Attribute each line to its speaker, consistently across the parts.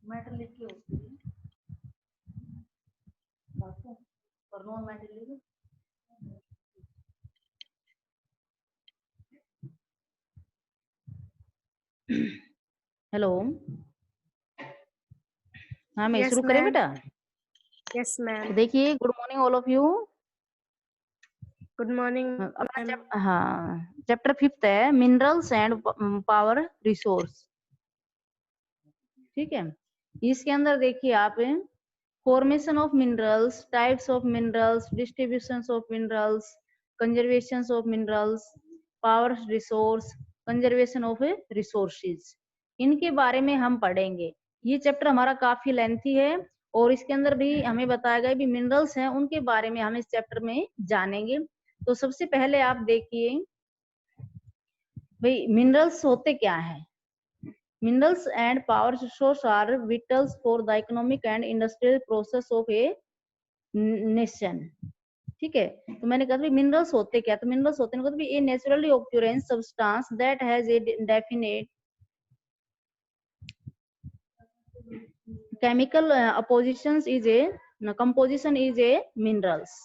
Speaker 1: Metal लिख के होती है और नॉन मेटल लिख। हेलो, हाँ मैं शुरू करें बेटा?
Speaker 2: Yes ma'am.
Speaker 1: देखिए, good morning all of you.
Speaker 2: Good morning.
Speaker 1: अपना हाँ चैप्टर 5 है मिनरल्स एंड पावर रिसोर्स। ठीक है, इसके अंदर देखिए आप formation of minerals, types of minerals, distribution of minerals, conservation of minerals, power resource, conservation of resources, इनके बारे में हम पढ़ेंगे। ये चैप्टर हमारा काफी लेंथी है और इसके अंदर भी हमें बताया गया भी मिनरल्स हैं उनके बारे में हम इस चैप्टर में जानेंगे। तो सबसे पहले आप देखिए भाई मिनरल्स होते क्या है। Minerals and power source are vital for the economic and industrial process of a nation. ठीक है, तो मैंने कहा मिनरल्स होते क्या, तो मिनरल्स होते हैं मतलब a naturally occurring substance that has a definite chemical composition is a minerals.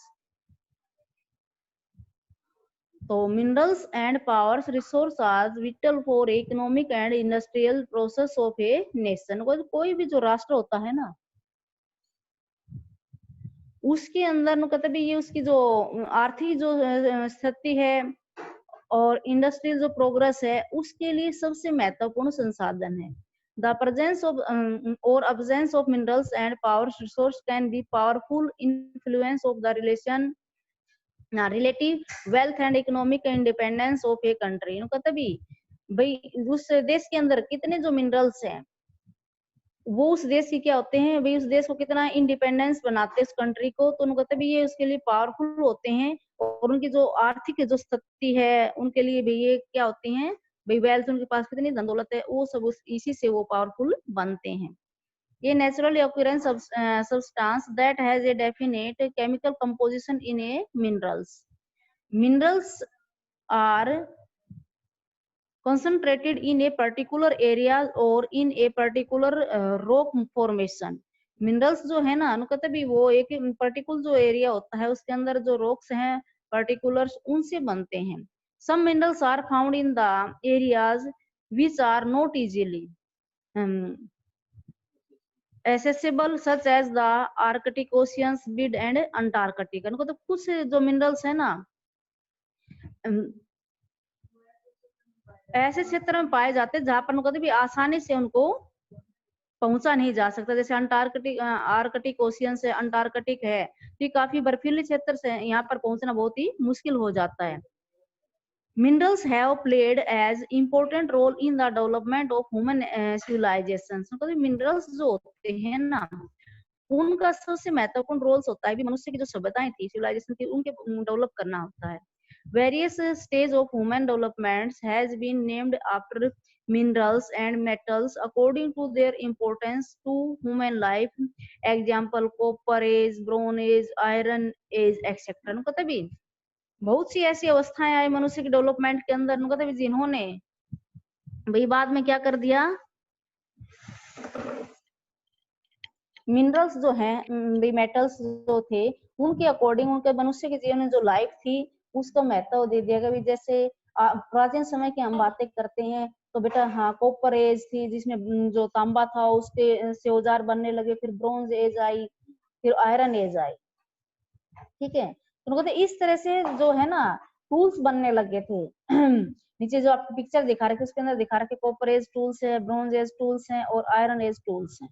Speaker 1: तो minerals and power resource are vital for economic and industrial process of a nation. कोई भी जो राष्ट्र होता है ना उसके अंदर नु कहते भी ये उसकी जो आर्थिक जो स्थिति है और इंडस्ट्रियल जो प्रोग्रेस है उसके लिए सबसे महत्वपूर्ण संसाधन है। The presence of or absence of minerals and power resource can be powerful influence of the relative wealth and economic independence of a country. कहते भी भाई उस देश के अंदर कितने जो मिनरल्स हैं वो उस देश की क्या होते हैं भाई, उस देश को कितना इंडिपेंडेंस बनाते हैं उस कंट्री को, तो उनको कहते भी ये उसके लिए पावरफुल होते हैं और उनकी जो आर्थिक जो स्थिति है उनके लिए भी ये क्या होती हैं भाई, वेल्थ उनके पास कितनी धन दौलत है वो सब इसी से वो पावरफुल बनते हैं। ये naturally occurrence substance that has a definite chemical composition in a minerals. Minerals are concentrated in a particular area or in a particular rock formation. Minerals जो है ना कहते भी वो एक पर्टिकुलर जो एरिया होता है उसके अंदर जो रॉक्स हैं पर्टिकुलर्स उनसे बनते हैं। some minerals are found in the areas which are not easily accessible such as the Arctic oceans, mid and Antarctica। तो कुछ जो मिनरल्स है ना ऐसे क्षेत्र में पाए जाते हैं जहां पर कभी भी आसानी से उनको पहुंचा नहीं जा सकता, जैसे आर्कटिक ओशियन से अंटार्कटिक है तो ये काफी बर्फीले क्षेत्र से यहाँ पर पहुंचना बहुत ही मुश्किल हो जाता है। Minerals have played as important role in the development of human civilization. Minerals जो होते हैं ना उनका सबसे महत्वपूर्ण रोल्स होता है भी मनुष्य की जो सभ्यताएं थी सिविलाइजेशन की उनके डेवलप करना होता है। Various stage of human development has been named after minerals and metals according to their importance to human life. Example copper age, bronze age, iron age, etc. कहते भी बहुत सी ऐसी अवस्थाएं आई मनुष्य के डेवलपमेंट के अंदर कहते भी जिन्होंने भाई बाद में क्या कर दिया, मिनरल्स जो हैं मेटल्स जो थे उनके अकॉर्डिंग उनके मनुष्य के जीवन में जो लाइफ थी उसको महत्व दे दिया गया। जैसे प्राचीन समय की हम बातें करते हैं तो बेटा हाँ कॉपर एज थी जिसमें जो तांबा था उसके से औजार बनने लगे, फिर ब्रोंज एज आई, फिर आयरन एज आई। ठीक है, तो कहते इस तरह से जो है ना टूल्स बनने लगे थे। नीचे जो आपको पिक्चर दिखा रखे उसके अंदर दिखा रखे कॉपर एज टूल्स है, ब्रोंज एज टूल्स हैं और आयरन एज टूल्स हैं।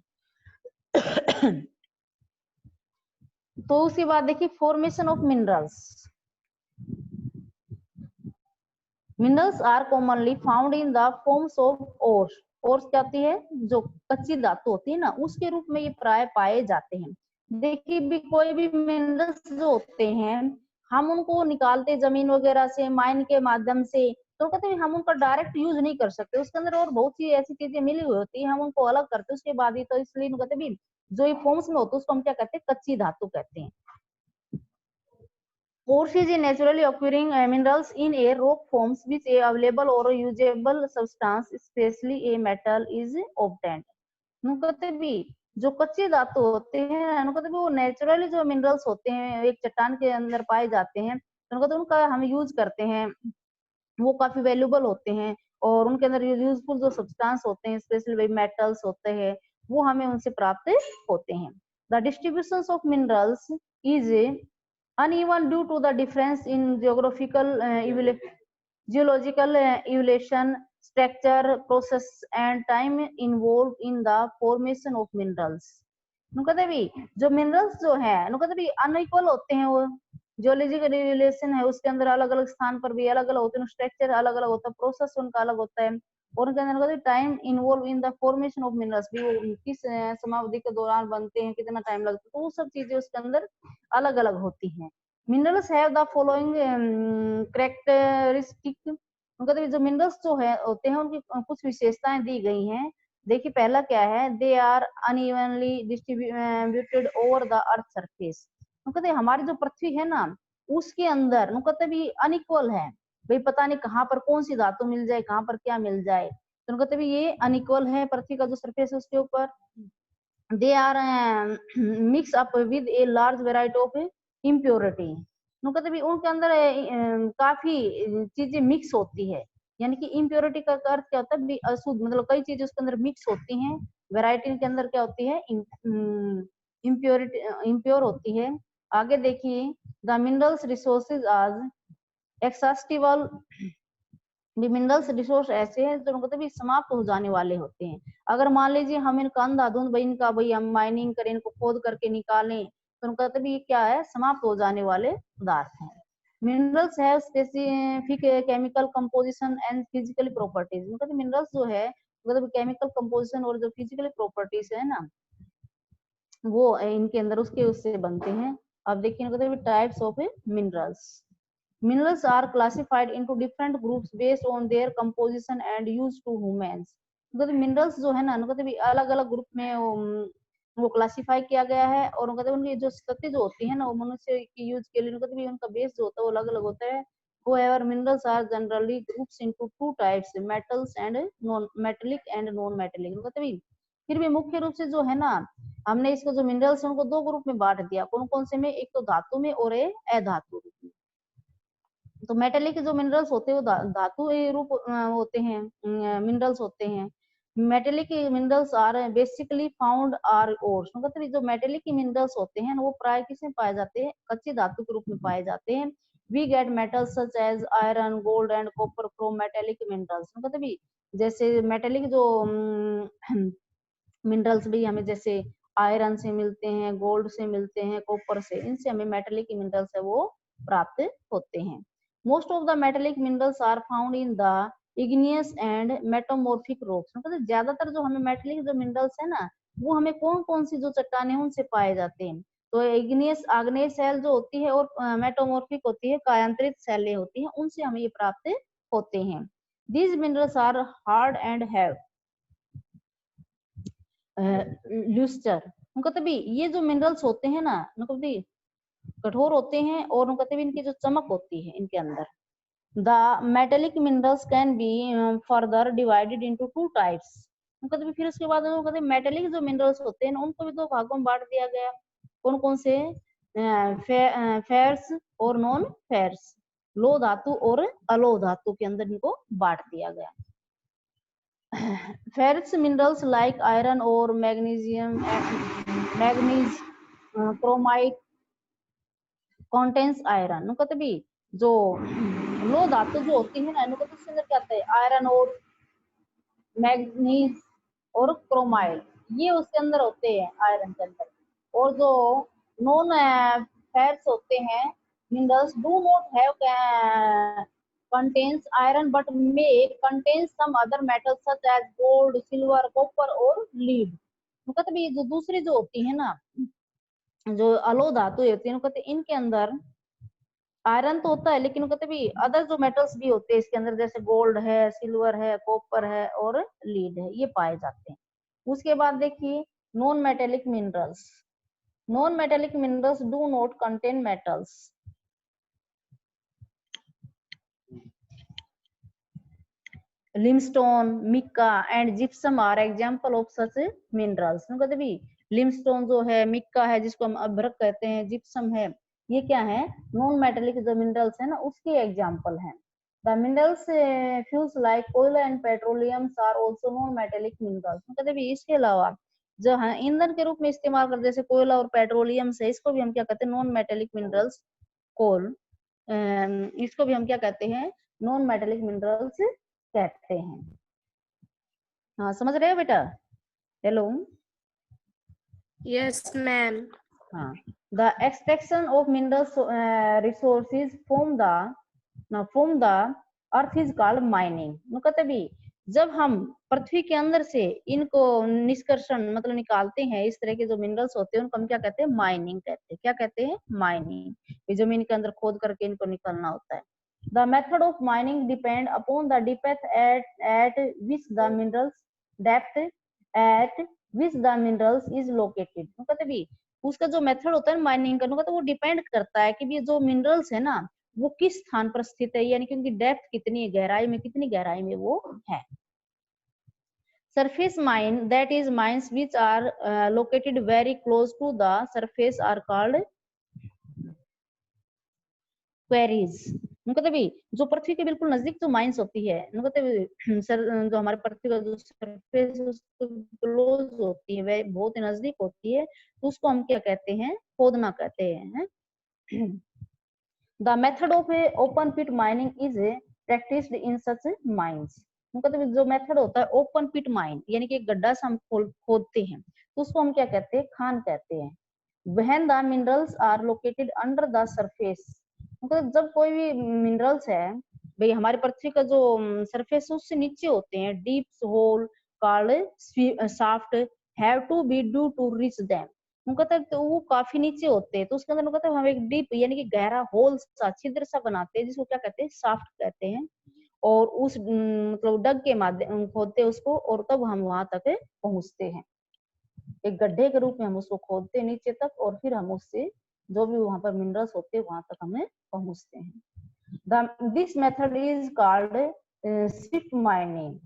Speaker 1: तो उसके बाद देखिए formation of minerals. Minerals are commonly found in the forms of ores. Ores क्या होती है, जो कच्ची धातु होती है ना उसके रूप में ये प्राय पाए जाते हैं। देखिए भी कोई भी मिनरल्स जो होते हैं हम उनको निकालते जमीन वगैरह से माइन के माध्यम से, तो कहते हैं हम उनका डायरेक्ट यूज नहीं कर सकते, उसके अंदर और बहुत सी ऐसी चीजें मिली हुई होती है हम उनको अलग करते उसके बाद ही, तो इसलिए कहते भी जो ये फॉर्म्स में होते उसको हम क्या कहते हैं कच्ची धातु कहते हैं। Ores is a naturally occurring minerals in a rock forms which a available or usable substance, especially a metal, is obtained. कहते भी जो कच्चे धातु होते हैं कहते भी वो नेचुरली जो मिनरल्स होते हैं एक चट्टान के अंदर पाए जाते हैं, तो कहते उनका हम यूज करते हैं, वो काफी वैल्यूबल होते हैं और उनके अंदर यूजफुल जो सब्सटेंस होते हैं स्पेशली मेटल्स होते हैं वो हमें उनसे प्राप्त होते हैं. The distribution of minerals is uneven due to the difference in geological evolution, structure, process and time involved in the formation of minerals. कहते भी जो मिनरल्स जो है कहते भी अनइक्वल होते हैं, वो जियोलॉजिकल रिलेशन है उसके अंदर अलग अलग स्थान पर भी अलग अलग होते हैं, स्ट्रक्चर अलग अलग होता है, प्रोसेस उनका अलग होता है और उनके अंदर time involve in the formation of minerals भी, वो किस समावधि के दौरान बनते हैं, कितना टाइम लगता है, तो वो सब चीजें उसके अंदर अलग अलग होती हैं. Minerals have the following characteristic. मतलब जो मिनरल्स जो है होते हैं उनकी कुछ विशेषताएं दी गई हैं. देखिए पहला क्या है, they are unevenly distributed over the earth surface. कहते हमारी जो पृथ्वी है ना उसके अंदर कहते भी अनइक्वल है, भाई पता नहीं कहाँ पर कौन सी धातु मिल जाए, कहाँ पर क्या मिल जाए, तो कहते भी ये अनइक्वल है पृथ्वी का जो सरफेस है उसके ऊपर. They are mix up with a large variety of impurity. कहते भी उनके अंदर काफी चीजें मिक्स होती है, यानी कि इम्प्योरिटी का अर्थ क्या होता है, अशुद्ध, मतलब कई चीजें उसके अंदर मिक्स होती हैं. वेराइटी के अंदर क्या होती है, इम्प्योरिटी इम्प्योर होती है. आगे देखिए, द मिनरल्स रिसोर्सेज आज एक्सॉस्टिबल. मिनरल्स रिसोर्स ऐसे हैं जो मतलब समाप्त हो जाने वाले होते हैं. अगर मान लीजिए हम इनका अंधाधुंध भाई इनका भाई हम माइनिंग करें, इनको खोद करके निकालें, तो उनका तभी क्या है, समाप्त हो जाने वाले पदार्थ हैं. मिनरल्स है specific chemical composition and physical properties. मतलब मिनरल्स जो है मतलब केमिकल कंपोजिशन और जो फिजिकल प्रॉपर्टीज है ना वो इनके अंदर उसके उससे बनते हैं. अब देखिए मतलब types of minerals. Minerals are classified into different groups based on their composition and use to humans. मतलब मिनरल्स जो है ना मतलब अलग अलग ग्रुप में वो क्लासिफाई किया गया है और मतलब उनकी जो स्थिति जो होती है ना वो मनुष्य की यूज के लिए मतलब उनका बेस जो होता है वो अलग अलग होता है. However, minerals are generally grouped into two types, metals and non-metallic and non-metallic. मतलब फिर भी मुख्य रूप से जो है ना हमने इसको जो मिनरल्स है उनको दो ग्रुप में बांट दिया. कौन कौन से में, एक तो धातु में और अधातु रूप में. तो मेटेलिक जो मिनरल्स होते हैं वो धातु रूप होते हैं, मिनरल्स होते हैं. Metallic minerals are basically found are ores. मतलब जो मेटेलिक मिनरल्स होते हैं वो प्राय किसमें पाए जाते हैं, कच्चे धातु के रूप में पाए जाते हैं. We get metals such as iron, gold and copper from metallic minerals. मतलब जैसे मेटेलिक जो मिनरल्स भी हमें जैसे आयरन से मिलते हैं, गोल्ड से मिलते हैं, कॉपर से, इनसे हमें मेटेलिक मिनरल्स है वो प्राप्त होते हैं. Most of the metallic minerals are found in the igneous and metamorphic rocks. मतलब ज्यादातर जो हमें मेटेलिक जो मिनरल्स है ना वो हमें कौन कौन सी जो चट्टाने हैं उनसे पाए जाते हैं. तो इग्नियस आग्नेय शैल जो होती है और मेटामॉर्फिक होती है, कायांतरित शैलें होती हैं, उनसे हमें ये प्राप्त होते हैं. These minerals are hard and have lustre. कहते ये जो मिनरल्स होते हैं ना मतलब कठोर होते हैं और कहते इनकी जो चमक होती है इनके अंदर. The metallic minerals can be further divided into two types. कहते फिर उसके बाद कहते मेटेलिक जो मिनरल्स होते हैं उनको भी दो भागों में बांट दिया गया. कौन कौन से, फेयर्स और नॉन फेयर्स. लो धातु और अलो धातु के अंदर इनको बांट दिया गया. Ferrous minerals like iron or magnesium and manganese, chromite contains iron. कहते भी जो लो धातु जो होती है ना कहते उसके अंदर क्या आता है, आयरन और मैग्नीज और क्रोमाइड, ये उसके अंदर होते हैं आयरन के अंदर. और जो नॉन फेरस होते हैं minerals do not have contains iron but may contain some other metals such as gold, silver, copper और lead. कहते भी जो दूसरी जो होती है ना जो अलो धातु होती है कहते इनके अंदर आयरन तो होता है लेकिन कहते भी अदर जो मेटल्स भी होते हैं इसके अंदर जैसे गोल्ड है, सिल्वर है, कॉपर है और लीड है, ये पाए जाते हैं. उसके बाद देखिए non metallic minerals. Non metallic minerals do not contain metals. Limestone, mica and gypsum are example of such minerals. कहते भी लिमस्टोन जो है, मिक्का है जिसको हम अभ्रक कहते हैं, जिप्सम है, ये क्या है, नॉन मेटेलिक जो मिनरल्स है ना, उसके एग्जांपल हैं। The minerals fuels like oil and petroleum are also non metallic minerals. कहते भी इसके अलावा जो है ईंधन के रूप में इस्तेमाल करते, जैसे कोयला और पेट्रोलियम से, इसको भी हम क्या कहते हैं, नॉन मेटेलिक मिनरल्स। कोल, इसको भी हम क्या कहते हैं, नॉन मेटेलिक मिनरल्स कहते हैं। हाँ, समझ रहे हो बेटा? हेलो।
Speaker 2: Yes, ma'am.
Speaker 1: हाँ, the extraction of minerals resources from the earth is called mining. कहते भी जब हम पृथ्वी के अंदर से इनको निष्कर्षण मतलब निकालते हैं, इस तरह के जो मिनरल्स होते हैं उनको हम क्या कहते हैं, माइनिंग कहते हैं। क्या कहते हैं, माइनिंग। ये जमीन के अंदर खोद करके इनको निकालना होता है। The method of mining depend upon the depth at which the minerals is located। कहते भी उसका जो मेथड होता है माइनिंग करने का, तो वो डिपेंड करता है कि ये जो मिनरल्स है ना, वो किस स्थान पर स्थित है, यानी कि उनकी डेप्थ कितनी है, गहराई में कितनी गहराई में वो है। Surface mine, that is mines which are located very close to the surface are called quarries. कहते भी जो पृथ्वी के बिल्कुल नजदीक जो माइंस होती है, कहते सर जो हमारे पृथ्वी का जो सरफेस क्लोज होती है, वह बहुत ही नजदीक होती है, तो उसको हम क्या कहते हैं, खोदना कहते हैं। The method of a open pit mining is practised in such mines. कहते जो मेथड होता है ओपन पिट माइन, यानी कि एक गड्ढा से हम खोदते हैं, तो उसको हम क्या कहते हैं, खान कहते हैं। When the minerals are located under the surface, मतलब जब कोई भी मिनरल्स है भाई हमारे पृथ्वी का जो सरफेस उससे नीचे होते हैं, deep hole called shaft have to be do to reach them. कहते हैं तो वो काफी नीचे होते हैं, तो उसके अंदर कहते हैं हम एक डीप यानी कि गहरा होल सा, छिद्र सा बनाते हैं, जिसको क्या कहते हैं, शाफ्ट कहते हैं। और उस मतलब डग के माध्यम खोदते हैं उसको, और तब हम वहां तक पहुंचते हैं। एक गड्ढे के रूप में हम उसको खोदते हैं नीचे तक, और फिर हम उससे जो भी वहां पर मिनरल्स होते हैं वहां तक हमें पहुंचते हैं। This method is called shift mining,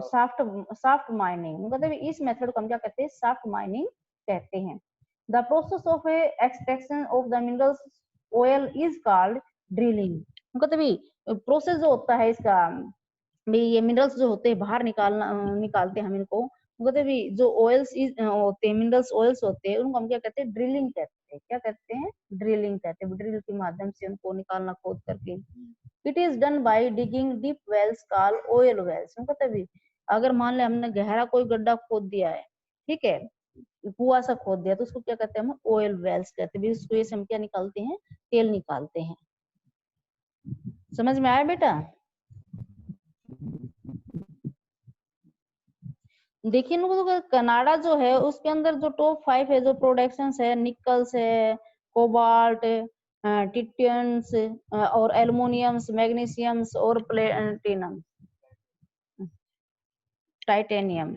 Speaker 1: shaft mining. मतलब इस मेथड को हम क्या कहते हैं, शाफ्ट माइनिंग कहते हैं। The process of extraction of the minerals oil is called drilling. मतलब प्रोसेस जो होता है इसका, भी ये मिनरल्स जो होते हैं बाहर निकालते हैं हम इनको, कहते भी जो ऑयल्स होते हैं, मिनरल्स ऑयल्स होते हैं, उनको हम क्या कहते हैं, ड्रिलिंग कहते हैं। क्या कहते हैं, ड्रिलिंग कहते हैं। ड्रिल के माध्यम से उनको निकालना, खोद करके। It is done by digging deep wells called oil wells. कहते भी अगर मान ले हमने गहरा कोई गड्ढा खोद दिया है, ठीक है, कुआं सा खोद दिया, तो उसको क्या कहते हैं, हम ऑयल वेल्स कहते हैं। इस कुएं से हम क्या निकालते हैं, तेल निकालते हैं। समझ में आया बेटा? देखिए तो कनाडा जो है उसके अंदर जो टॉप 5 है जो प्रोडक्शन है, निकल्स है, कोबाल्ट, टिटियंस और एल्युमिनियम्स, मैग्नीशियम्स और प्लेटिनम, टाइटेनियम।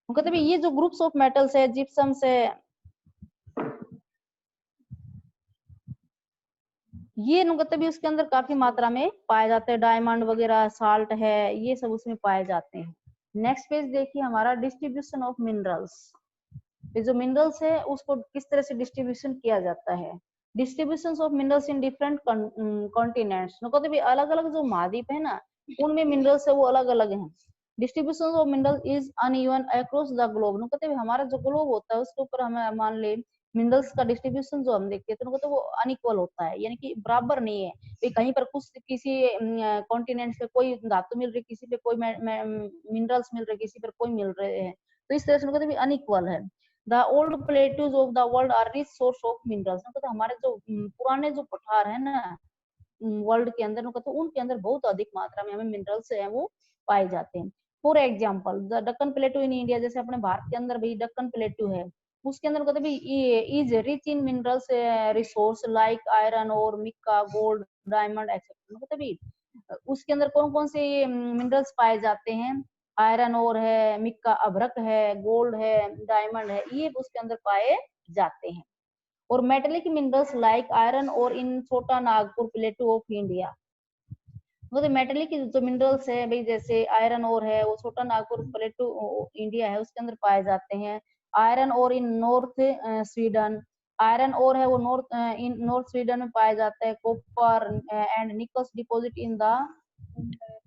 Speaker 1: कहते हैं ये जो ग्रुप्स ऑफ मेटल्स है, जिप्सम से, ये कहते भी उसके अंदर काफी मात्रा में पाए जाते हैं। डायमंड वगैरह, साल्ट है, ये सब उसमें पाए जाते हैं। नेक्स्ट पेज देखिए हमारा, डिस्ट्रीब्यूशन ऑफ मिनरल्स। ये जो मिनरल्स है उसको किस तरह से डिस्ट्रीब्यूशन किया जाता है। Distribution of minerals in different continents. कहते भी अलग अलग जो महाद्वीप है ना, उनमें मिनरल्स है वो अलग अलग हैं। Distribution of mineral is uneven across the globe. कहते हैं हमारा जो ग्लोब होता है उसके ऊपर हमें मान ले मिनरल्स का डिस्ट्रीब्यूशन जो हम देखते हैं, तो कहते हैं वो अनइक्वल होता है, यानी कि बराबर नहीं है। कहीं पर कुछ किसी कॉन्टिनेंट पे कोई धातु मिल रही, किसी पे कोई मिनरल्स मिल रहे, किसी पर कोई मिल रहे हैं, तो इस तरह से कहते हैं अनइक्वल है। The old plateaus of the world are rich source of minerals. कहते हमारे जो पुराने जो पठार है ना वर्ल्ड के अंदर, कहते उनके अंदर बहुत अधिक मात्रा में हमें मिनरल्स है वो पाए जाते हैं। For example the Deccan प्लेटू in India, जैसे अपने भारत के अंदर भाई डक्कन प्लेटू है, उसके अंदर कहते भाई is rich in minerals resource like iron और मिक्का, गोल्ड, डायमंड एक्सेट्रा। कहते भाई उसके अंदर कौन कौन से मिनरल्स पाए जाते हैं, आयरन और है, मिक्का अभ्रक है, गोल्ड है, डायमंड है, ये उसके अंदर पाए जाते हैं। और मेटेलिक मिनरल्स लाइक आयरन और इन छोटा नागपुर प्लेटू ऑफ इंडिया। तो मेटेलिक जो मिनरल्स है भाई, जैसे आयरन ओर है वो छोटा नागपुर प्लेटू इंडिया है उसके अंदर पाए जाते हैं। Iron ore in north Sweden, iron ore है वो नॉर्थ स्वीडन में पाया जाता है। Copper and nickels deposit in the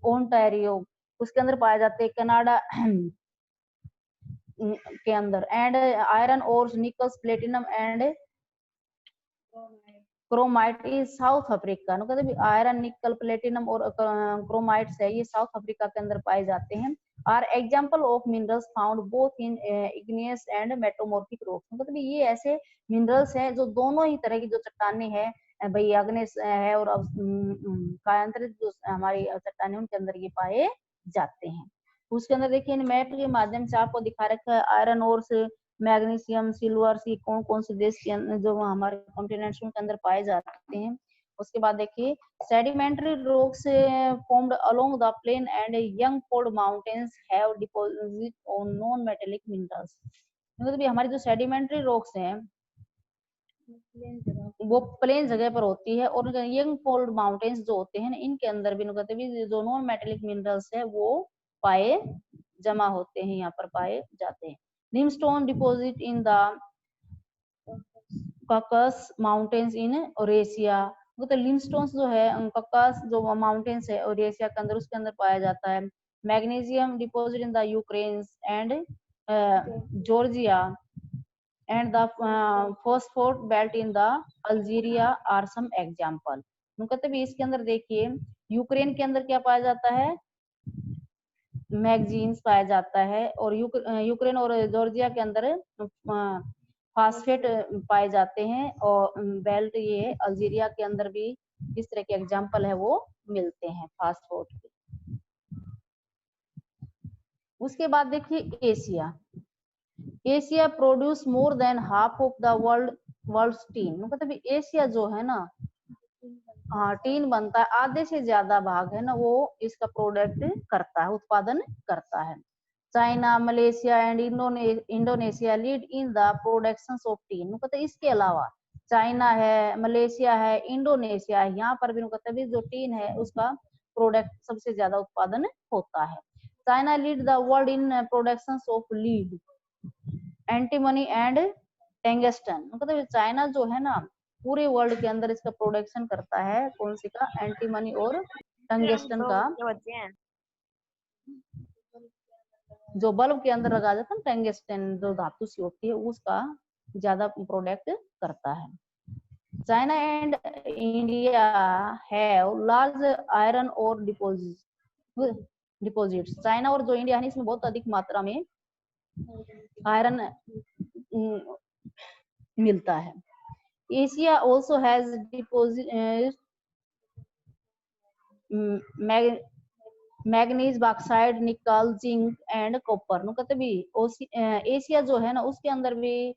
Speaker 1: Ontario उसके अंदर पाए जाते हैं कनाडा के अंदर। And iron ores nickels platinum and chromite is South Africa. मतलब आयरन निकल प्लेटिनम और क्रोमाइट्स है ये साउथ अफ्रीका के अंदर पाए जाते हैं। Are example of minerals found both in igneous and metamorphic rocks. मतलब ये ऐसे मिनरल्स हैं जो दोनों ही तरह की जो चट्टानें हैं भाई, अग्नेस है और कायांतरित जो हमारी चट्टानें उनके अंदर ये पाए जाते हैं। उसके अंदर देखिए मैप के माध्यम से आपको दिखा रखा है आयरन और से मैग्नीशियम सिल्वर सी कौन कौन से देश के जो हमारे कॉन्टिनेंट्स के अंदर पाए जाते हैं। उसके बाद देखिए sedimentary rocks formed along the plain and young fold mountains have deposit on non metallic minerals. मतलब हमारी जो सेडिमेंट्री रॉक्स हैं वो प्लेन जगह पर होती है और यंग फोल्ड माउंटेन्स जो होते हैं इनके अंदर भी जो नॉन मेटेलिक मिनरल्स है वो पाए जमा होते हैं, यहाँ पर पाए जाते हैं। Limestone deposit in the Caucasus mountains in Eurasia. तो लिमस्टोन्स जो है कॉकस जो माउंटेन्स है ओरेशिया के अंदर उसके अंदर पाया जाता है। Magnesium deposit in the Ukraine and Georgia and the phosphate belt in the Algeria are some example। मतलब इसके अंदर देखिए यूक्रेन के अंदर क्या पाया जाता है, मैगजीन्स पाया जाता है और यूक्रेन और जॉर्जिया के अंदर फास्फेट पाए जाते हैं और बेल्ट ये अल्जीरिया के अंदर भी इस तरह के एग्जाम्पल है वो मिलते हैं फास्फेट के। उसके बाद देखिए Asia, Asia produce more than half of the world tin. मतलब एशिया जो है ना, हाँ टीन बनता है, आधे से ज्यादा भाग है ना वो इसका प्रोडक्ट करता है, उत्पादन करता है। China Malaysia and Indonesia lead in the production of tin. मतलब इसके अलावा चाइना है, मलेशिया है, इंडोनेशिया है, यहाँ पर भी जो टीन है उसका प्रोडक्ट सबसे ज्यादा उत्पादन होता है। China lead the world in production of lead antimony and tungsten. मतलब चाइना जो है ना पूरे वर्ल्ड के अंदर इसका प्रोडक्शन करता है, कौन सी का, एंटीमनी और टंगस्टन का, जो बल्ब के अंदर लगा जाता है टंगस्टन जो धातु सी होती है उसका ज्यादा प्रोडक्ट करता है। China and India have large iron और डिपॉजिट्स। चाइना और जो इंडिया है इसमें बहुत अधिक मात्रा में आयरन मिलता है। Asia also has deposit manganese bauxite nickel zinc and copper. Asia जो है ना उसके अंदर भी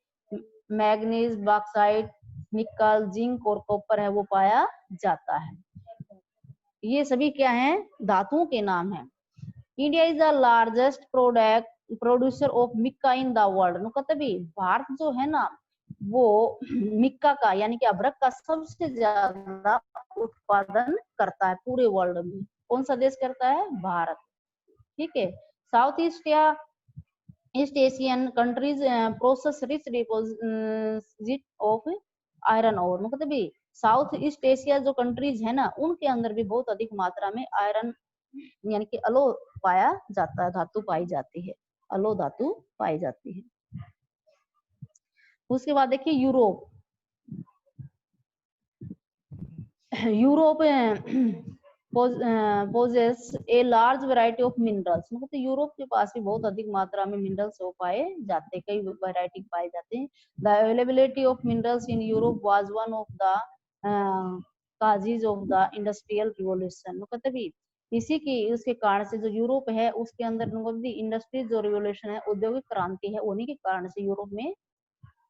Speaker 1: मैग्नीज बॉक्साइट निकल जिंक और कॉपर है वो पाया जाता है। ये सभी क्या है, धातुओं के नाम है। India is the largest producer of Mika in the world. Bharat जो है ना वो मिक्का का यानी कि अभ्रक का सबसे ज्यादा उत्पादन करता है पूरे वर्ल्ड में। कौन सा देश करता है, भारत। ठीक है। South East Asian countries process rich deposit of iron ore. मतलब साउथ ईस्ट एशिया जो कंट्रीज है ना उनके अंदर भी बहुत अधिक मात्रा में आयरन यानी कि अलो पाया जाता है, धातु पाई जाती है, अलो धातु पाई जाती है। उसके बाद देखिए Europe poses a large variety of minerals. मतलब यूरोप के पास भी बहुत अधिक मात्रा में मिनरल्स हो पाए जाते हैं, कई वैरायटी पाए जाते हैं। The availability of minerals in Europe was one of the causes of the industrial revolution. मतलब इसी की उसके कारण से जो यूरोप है उसके अंदर इंडस्ट्री जो रिवॉल्यूशन है, औद्योगिक क्रांति है, उन्हीं के कारण से यूरोप में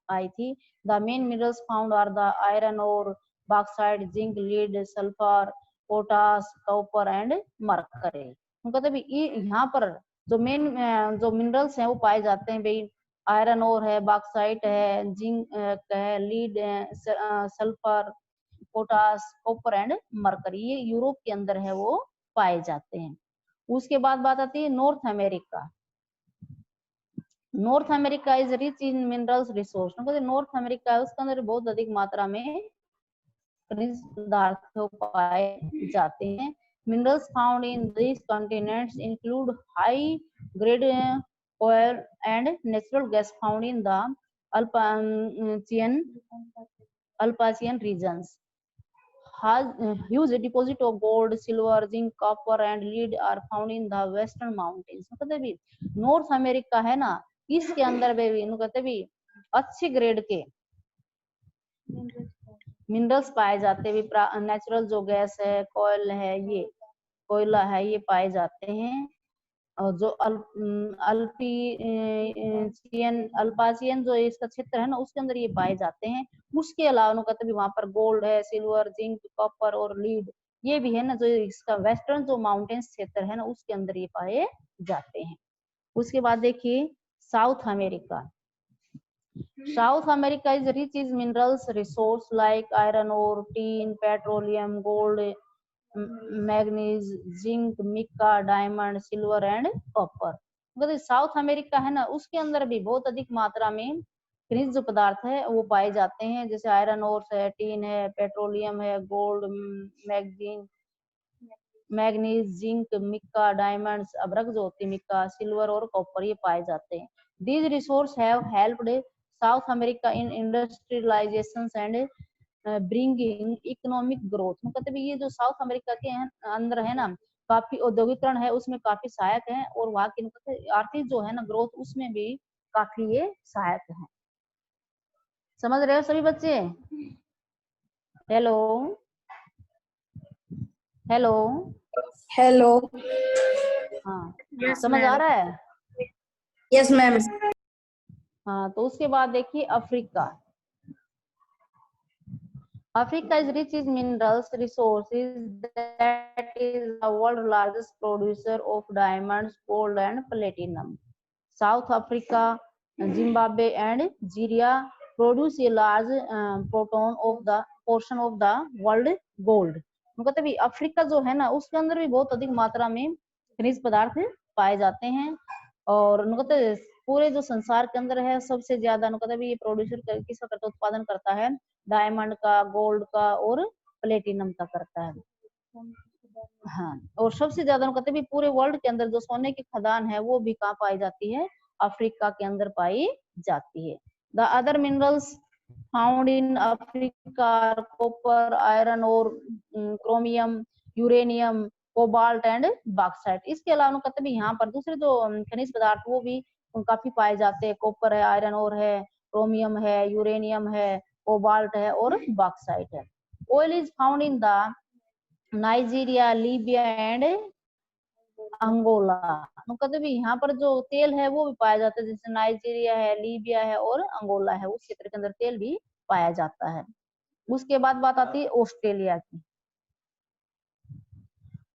Speaker 1: आई थी। The main minerals found are the iron और bauxite zinc lead sulphur potash copper and mercury. मतलब यहाँ पर जो मेन जो मिनरल्स हैं वो पाए जाते हैं भाई, आयरन और है, बॉक्साइट है, जिंक है, lead sulphur potash copper and mercury. ये यूरोप के अंदर है वो पाए जाते हैं। उसके बाद बात आती है north America. North America is rich in minerals resource. North America है उसके अंदर बहुत अधिक मात्रा में खनिज पदार्थ पाए जाते हैं। Minerals found in this continents include high grade oil and natural gas found in the Alpine regions. Huge deposit of gold, silver, zinc, copper and lead are found in the western mountains. कहते भी north America है ना, इसके अंदर भी कहते भी अच्छे ग्रेड के मिनरल्स पाए जाते भी, नेचुरल जो गैस है, कोयल है, ये कोयला है, ये पाए जाते हैं। और जो अल्पाचियन जो इसका क्षेत्र है ना, उसके अंदर ये पाए जाते हैं। उसके अलावा कहते भी वहां पर गोल्ड है, सिल्वर, जिंक, कॉपर और लीड ये भी है ना, जो इसका वेस्टर्न जो माउंटेन्स क्षेत्र है ना, उसके अंदर ये पाए जाते हैं। उसके बाद देखिए south America. South America is rich in minerals resource like iron ore, tin, petroleum, gold, manganese, zinc, mica, diamond, silver and copper. मतलब साउथ अमेरिका है ना, उसके अंदर भी बहुत अधिक मात्रा में खनिज जो पदार्थ है वो पाए जाते हैं, जैसे आयरन ओर है, टीन है, पेट्रोलियम है, gold, manganese, zinc, mica, diamonds, अभ्रक जो होती है मिका, सिल्वर और कॉपर ये पाए जाते हैं। These resources have helped South America in industrialization and bringing economic growth। मतलब ये जो साउथ अमेरिका के अंदर है ना, काफी औद्योगिकरण है, उसमें काफी सहायक है, और वहाँ की आर्थिक जो है ना ग्रोथ, उसमें भी काफी ये सहायक है। समझ रहे हो सभी बच्चे? Hello hello
Speaker 3: hello.
Speaker 1: हाँ,
Speaker 2: Yes,
Speaker 1: समझ आ
Speaker 2: ma'am.
Speaker 1: रहा है?
Speaker 3: Yes ma'am.
Speaker 1: हाँ, तो उसके बाद देखिए Africa. Africa is rich in minerals resources that is the world's largest producer of diamonds, gold and platinum. South Africa, Zimbabwe and Nigeria produce a large portion of the world gold. मतलब भी Africa जो है ना, उसके अंदर भी बहुत अधिक मात्रा में खनिज पदार्थ पाए जाते हैं, और पूरे जो संसार के अंदर है सबसे ज्यादा ये प्रोड्यूसर किसका करता, उत्पादन करता है, डायमंड का, गोल्ड का और प्लेटिनम का करता है। हाँ, और सबसे ज्यादा भी पूरे वर्ल्ड के अंदर जो सोने की खदान है वो भी कहाँ पाई जाती है, अफ्रीका के अंदर पाई जाती है। The other minerals found in Africa copper, iron और chromium, uranium, cobalt and bauxite. इसके अलावा भी यहाँ पर दूसरे जो खनिज पदार्थ वो भी काफी पाए जाते हैं, कॉपर है, आयरन और है, क्रोमियम है, यूरेनियम है, कोबाल्ट है और बॉक्साइट है। Oil is found in the Nigeria, Libya and Angola. भी यहाँ पर जो तेल है वो भी पाया जाता है, जैसे नाइजीरिया है, लीबिया है और अंगोला है, उस क्षेत्र के अंदर तेल भी पाया जाता है। उसके बाद बात आती है ऑस्ट्रेलिया की।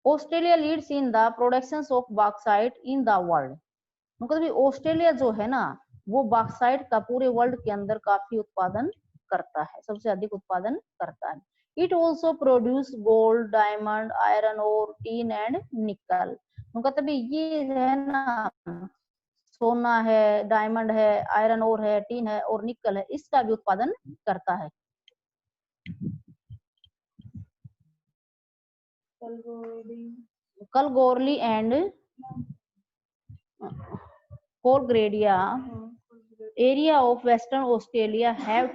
Speaker 1: Australia leads in the production of bauxite in the world. Australia जो है ना, वो बॉक्साइट का पूरे वर्ल्ड के अंदर काफी उत्पादन करता है, सबसे अधिक उत्पादन करता है। It also produce gold, diamond, iron और टीन एंड निकल। ये है ना, सोना है, डायमंड है, आयरन और है, टीन है और निकल है, इसका भी उत्पादन करता है। कलगोरली and कोलग्रेडिया area of Western Australia have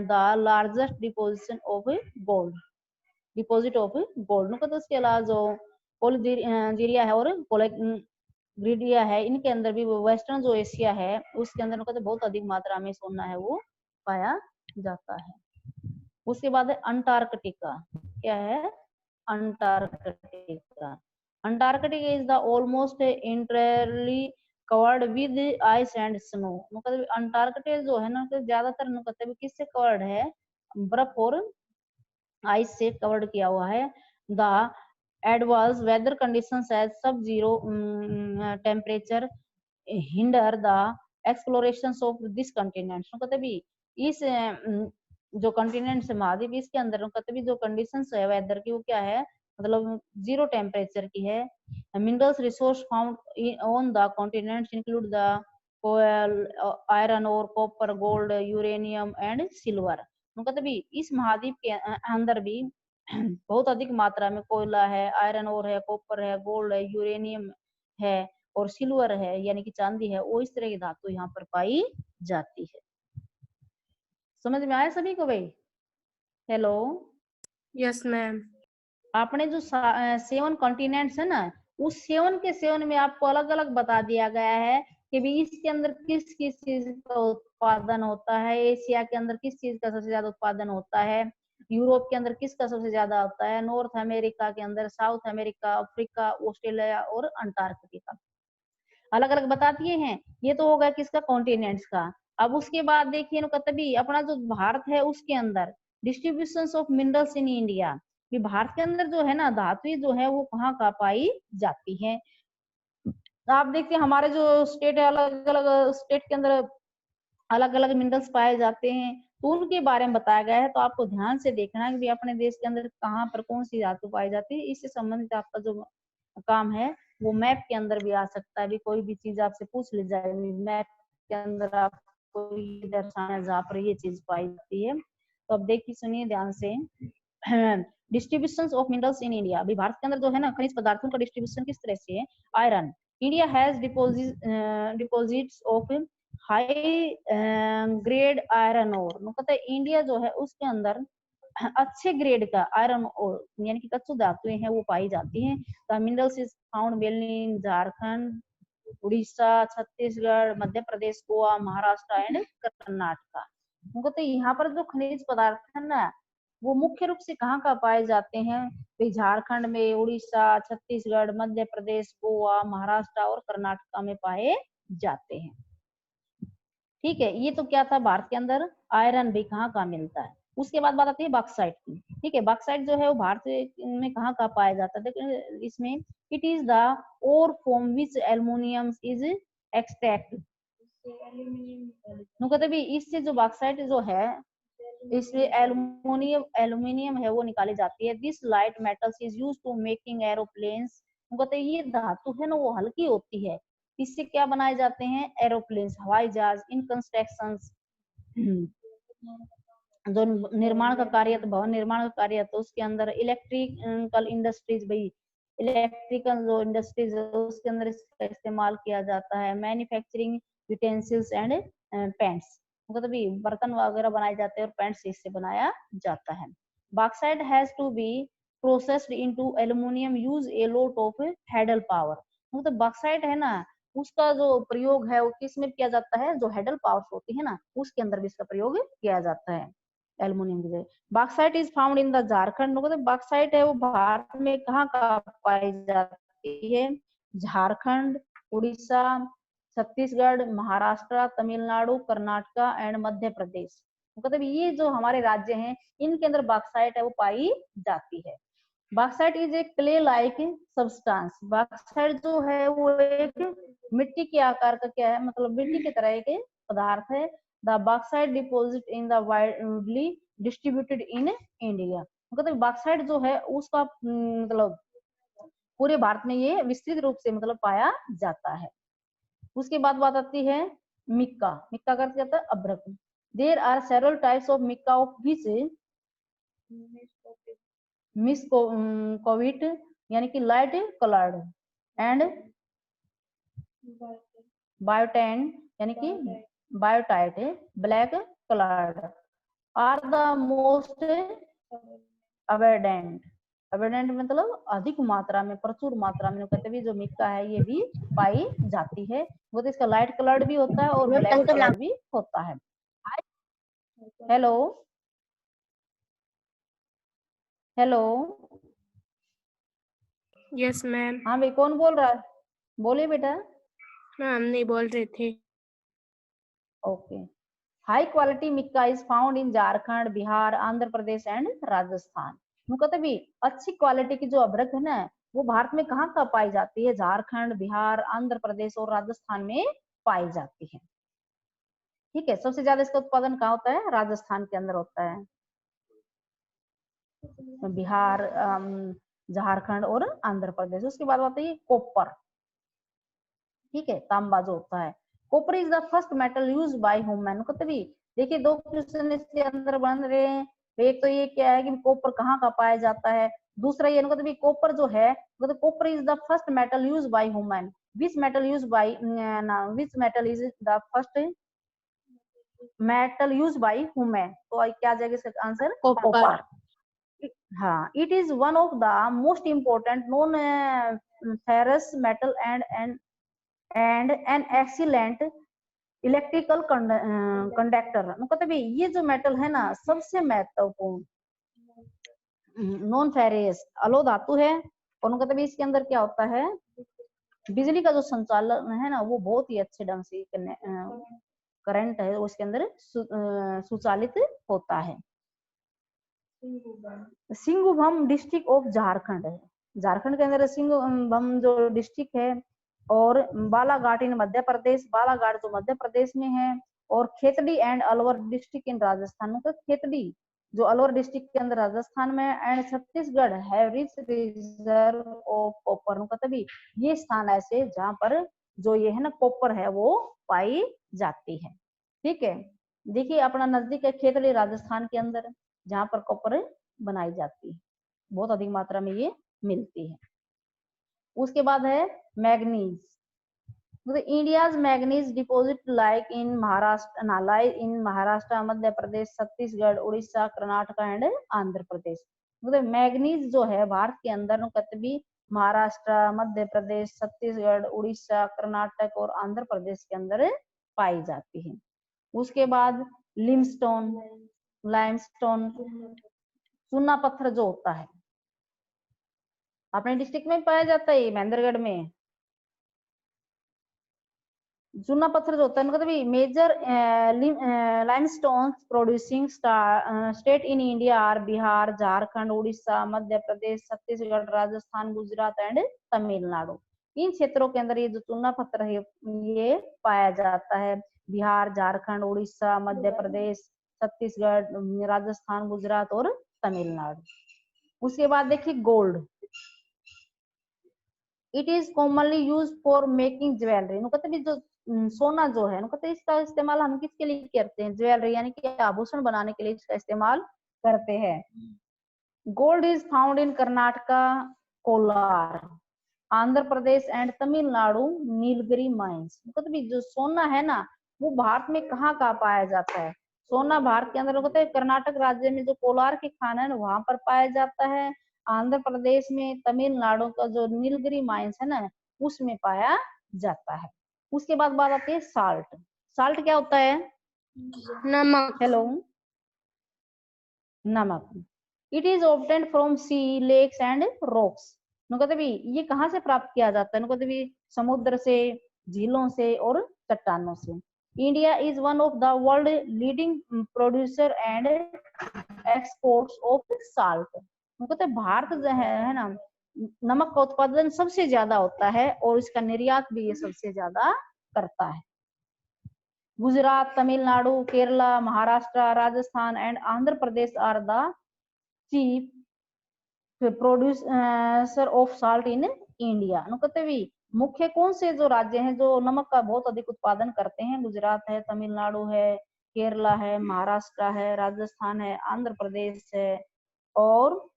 Speaker 1: the largest deposit of gold. उसके अलावा जो कोलगेरिया है और कोलग्रेडिया है, इनके अंदर भी वेस्टर्न जो एशिया है उसके अंदर बहुत अधिक मात्रा में सोना है वो पाया जाता है। उसके बाद है अंटार्कटिका। क्या है? Antarctica. Antarctica is the almost इंटरली covered with ice and snow. Antarctica जो है ना, ज्यादातर किससे कवर्ड है, बर्फ और आइस से कवर्ड किया हुआ है। The adverse weather conditions as sub zero temperature hinder the exploration of this continent. इस जो कॉन्टिनेंट है महाद्वीप, इसके अंदर जो कंडीशंस है वेदर की, वो क्या है, मतलब 0 टेम्परेचर की है। Minerals resource found on the continents include the coal, iron और copper, gold, uranium and silver. मतलब इस महाद्वीप के अंदर भी बहुत अधिक मात्रा में कोयला है, आयरन और है, कॉपर है, गोल्ड है, यूरेनियम है और सिल्वर है यानी कि चांदी है, वो इस तरह की धातु यहाँ पर पाई जाती है। समझ में आया सभी को भाई? Hello,
Speaker 2: Yes, ma'am.
Speaker 1: आपने जो 7 कॉन्टिनेंट्स है ना, उस 7 के 7 में आपको अलग अलग बता दिया गया है कि भी इसके अंदर किस किस चीज का उत्पादन होता है, एशिया के अंदर किस चीज का सबसे ज्यादा उत्पादन होता है, यूरोप के अंदर किसका सबसे ज्यादा होता है, नॉर्थ अमेरिका के अंदर, साउथ अमेरिका, अफ्रीका, ऑस्ट्रेलिया और अंटार्कटिका, अलग अलग बता दिए हैं। ये तो हो गया किसका, कॉन्टिनेंट्स का। अब उसके बाद देखिए तभी अपना जो भारत है उसके अंदर distribution of minerals in India, कि भारत के अंदर जो है ना धातुएं जो है वो कहाँ कहाँ पाई जाती है। आप देखिए हमारे जो स्टेट है, अलग अलग स्टेट के अंदर अलग अलग मिनरल्स पाए जाते हैं, तो उनके बारे में बताया गया है। तो आपको ध्यान से देखना है कि अपने देश के अंदर कहाँ पर कौन सी धातु पाई जाती है। इससे संबंधित आपका जो काम है वो मैप के अंदर भी आ सकता है। भी कोई भी चीज आपसे पूछ ली जाएगी, मैप के अंदर आपको दर्शाना है जहाँ पर ये चीज पाई जाती है। तो अब देखिए सुनिए ध्यान से, distribution of minerals in India. अभी भारत के अंदर जो है ना खनिज पदार्थों का डिस्ट्रीब्यूशन किस तरह से है। Iron, India has deposits of high grade iron ore, मतलब इंडिया जो है उसके अंदर अच्छे ग्रेड का आयरन ओर यानी कि कच्चू धातुएं हैं वो पाई जाती हैं। The minerals is found mainly in Jharkhand, Orissa, Chhattisgarh, Madhya Pradesh, Goa, Maharashtra and Karnataka. तो यहाँ पर जो खनिज पदार्थ है ना वो मुख्य रूप से कहाँ कहाँ पाए जाते हैं, तो झारखंड में, उड़ीसा, छत्तीसगढ़, मध्य प्रदेश, गोवा, महाराष्ट्र और कर्नाटका में पाए जाते हैं। ठीक है, ये तो क्या था भारत के अंदर आयरन भी कहाँ कहाँ मिलता है। उसके बाद बात आती है बॉक्साइट की। ठीक है, बॉक्साइट जो है वो भारत में कहाँ कहाँ पाया जाता है। देखिए इसमें it is the ore from which aluminium is extract, मतलब इससे जो बॉक्साइट जो है इसमें एल्युमिनियम है वो निकाली जाती है। This light metals is used to making aeroplanes, ये धातु है ना वो हल्की होती है, इससे क्या बनाए जाते हैं, एरोप्लेन्स, हवाई जहाज, इन कंस्ट्रक्शंस, जो निर्माण का कार्य, तो भवन निर्माण का कार्य, तो उसके अंदर इलेक्ट्रिकल इंडस्ट्रीज, भाई इलेक्ट्रिकल जो इंडस्ट्रीज है उसके अंदर इसका इस्तेमाल किया जाता है। मैन्युफैक्चरिंग यूटेंसिल्स एंड पेंट्स, मतलब बर्तन वगैरह बनाए जाते हैं और पेंट्स इससे बनाया जाता है। Bauxite has to be processed into aluminium use a lot of hydel power, मतलब बॉक्साइट है ना उसका जो प्रयोग है वो किस में किया जाता है, जो हेडल पावर्स होती है ना उसके अंदर भी इसका प्रयोग किया जाता है एल्युमिनियम की जगह। Bauxite is found in the Jharkhand, मतलब बॉक्साइट है वो भारत में कहाँ कहाँ पाई जाती है, झारखंड, उड़ीसा, छत्तीसगढ़, महाराष्ट्र, तमिलनाडु, कर्नाटका एंड मध्य प्रदेश, मतलब ये जो हमारे राज्य हैं इनके अंदर बॉक्साइट है वो पाई जाती है। Bauxite is a clay like substance, bauxite जो है वो एक मिट्टी के आकार का क्या है, मतलब मिट्टी की तरह एक पदार्थ है। The bauxite deposit in the widely distributed in India, मतलब बॉक्साइट जो है उसका मतलब पूरे भारत में ये विस्तृत रूप से मतलब पाया जाता है। उसके बाद बात आती है मिक्का, मिक्का का क्या था, अभ्रक। There are several types of mica of which muscovite यानी कि लाइट कलर्ड एंड बायोटेन यानी कि biotite black coloured are the most abundant, abundant मतलब अधिक मात्रा में, प्रचुर मात्रा में कहते भी जो मिक्का है ये भी पाई जाती है। वो तो इसका लाइट कलर्ड भी होता है और ब्लैक कलर्ड भी होता है। Hello hello,
Speaker 2: Yes, ma'am.
Speaker 1: हाँ भाई कौन बोल रहा है, बोलिए बेटा।
Speaker 2: मैम नहीं बोल रहे थे।
Speaker 1: Okay, high quality Mika is found in Jharkhand, Bihar, Andhra Pradesh and Rajasthan. कहते भी अच्छी क्वालिटी की जो अभ्रक है ना वो भारत में कहाँ कहाँ पाई जाती है, झारखंड, बिहार, आंध्र प्रदेश और राजस्थान में पाई जाती है। ठीक है, सबसे ज्यादा इसका उत्पादन कहाँ होता है, राजस्थान के अंदर होता है। बिहार, झारखंड और आंध्र प्रदेश। उसके बाद आती है कॉपर, ठीक है, तांबा जो होता है। Copper is the first metal use by human. भी देखिए दो क्वेश्चन इसके अंदर बन रहे हैं। एक तो ये क्या है कि कॉपर कहाँ का पाया जाता है, दूसरा ये भी कॉपर जो है copper is the first metal use by human. Which metal use by which metal is the first metal use by human. तो क्या आ जाएगा इसका आंसर, कॉपर। हाँ, it is one of the most important non ferrous metal and an excellent electrical conductor. मतलब ये जो metal है ना सबसे महत्वपूर्ण नॉन फेरस अलो धातु है, और मतलब इसके अंदर क्या होता है, बिजली का जो संचालन है ना वो बहुत ही अच्छे ढंग से करंट है उसके अंदर सुचालित होता है। सिंगभूम डिस्ट्रिक्ट ऑफ झारखंड है, झारखंड के अंदर सिंगभूम जो डिस्ट्रिक्ट है, और बालाघाट इन मध्य प्रदेश, बालाघाट जो मध्य प्रदेश में है, और Khetri and Alwar district in Rajasthan. तो खेतड़ी जो अलवर डिस्ट्रिक्ट के अंदर राजस्थान में, एंड छत्तीसगढ़ है रिच रिजर्व ऑफ कॉपर। तभी ये स्थान ऐसे जहाँ पर जो ये है ना कॉपर है वो पाई जाती है। ठीक है, देखिए अपना नजदीक है खेतड़ी राजस्थान के अंदर, जहाँ पर कॉपर बनाई जाती है, बहुत अधिक मात्रा में ये मिलती है। उसके बाद है manganese. India's manganese deposit like in Maharashtra, Madhya Pradesh, Chhattisgarh, Orissa, Karnataka and Andhra Pradesh. मतलब मैग्नीज जो है भारत के अंदर कतबी महाराष्ट्र, मध्य प्रदेश, छत्तीसगढ़, उड़ीसा, कर्नाटक और आंध्र प्रदेश के अंदर पाई जाती है। उसके बाद लाइमस्टोन चूना पत्थर जो होता है अपने डिस्ट्रिक्ट में पाया जाता है, महेंद्रगढ़ में। चूना पत्थर जो होता है मतलब major limestone producing state in India are Bihar, Jharkhand, Orissa, Madhya Pradesh, Chhattisgarh, Rajasthan, Gujarat and Tamil Nadu. इन क्षेत्रों के अंदर ये जो चूना पत्थर है ये पाया जाता है, बिहार, झारखंड, उड़ीसा, मध्य प्रदेश, छत्तीसगढ़, राजस्थान, गुजरात और तमिलनाडु। उसके बाद देखिए gold, it is commonly use for making jewellery. मतलब जो सोना जो है इसका इस्तेमाल हम किसके लिए करते हैं, ज्वेलरी यानी कि आभूषण बनाने के लिए इसका इस्तेमाल करते हैं। Gold is found in Karnataka, Kolar, Andhra Pradesh and Tamil Nadu Nilgiri mines. मतलब जो सोना है ना वो भारत में कहाँ कहाँ पाया जाता है, सोना भारत के अंदर कहते हैं कर्नाटक राज्य में जो कोलार की खान है ना वहां पर पाया जाता है, आंध्र प्रदेश में, तमिलनाडु का जो नीलगिरी माइंस है ना उसमें पाया जाता है। उसके बाद बात आती है साल्ट। साल्ट क्या होता है,
Speaker 2: नमक।
Speaker 1: हेलो, नमक। It is obtained from sea, lakes and rocks. ये कहाँ से प्राप्त किया जाता है, समुद्र से, झीलों से और चट्टानों से। India is one of the world leading producer and exports of salt. Bharat जो है ना नमक का उत्पादन सबसे ज्यादा होता है और इसका निर्यात भी ये सबसे ज्यादा करता है। Gujarat, Tamil Nadu, Kerala, Maharashtra, Rajasthan and Andhra Pradesh are the chief producer of salt in India. मुख्य कौन से जो राज्य हैं जो नमक का बहुत अधिक उत्पादन करते हैं, गुजरात है, तमिलनाडु है, केरला है, महाराष्ट्र है, राजस्थान है, आंध्र प्रदेश है, और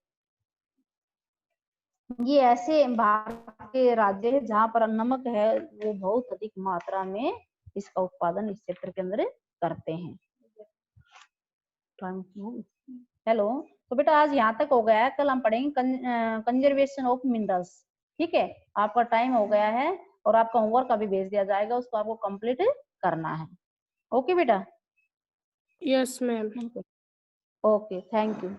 Speaker 1: ये ऐसे भारत के राज्य है जहाँ पर नमक है वो बहुत अधिक मात्रा में इसका उत्पादन इस क्षेत्र के अंदर करते हैं। हेलो, तो बेटा आज यहाँ तक हो गया है, कल हम पढ़ेंगे कंजर्वेशन ऑफ मिनरल्स। ठीक है, आपका टाइम हो गया है और आपका होमवर्क अभी भेज दिया जाएगा, उसको आपको कंप्लीट करना है। ओके बेटा?
Speaker 2: Yes ma'am.
Speaker 1: Okay, thank you.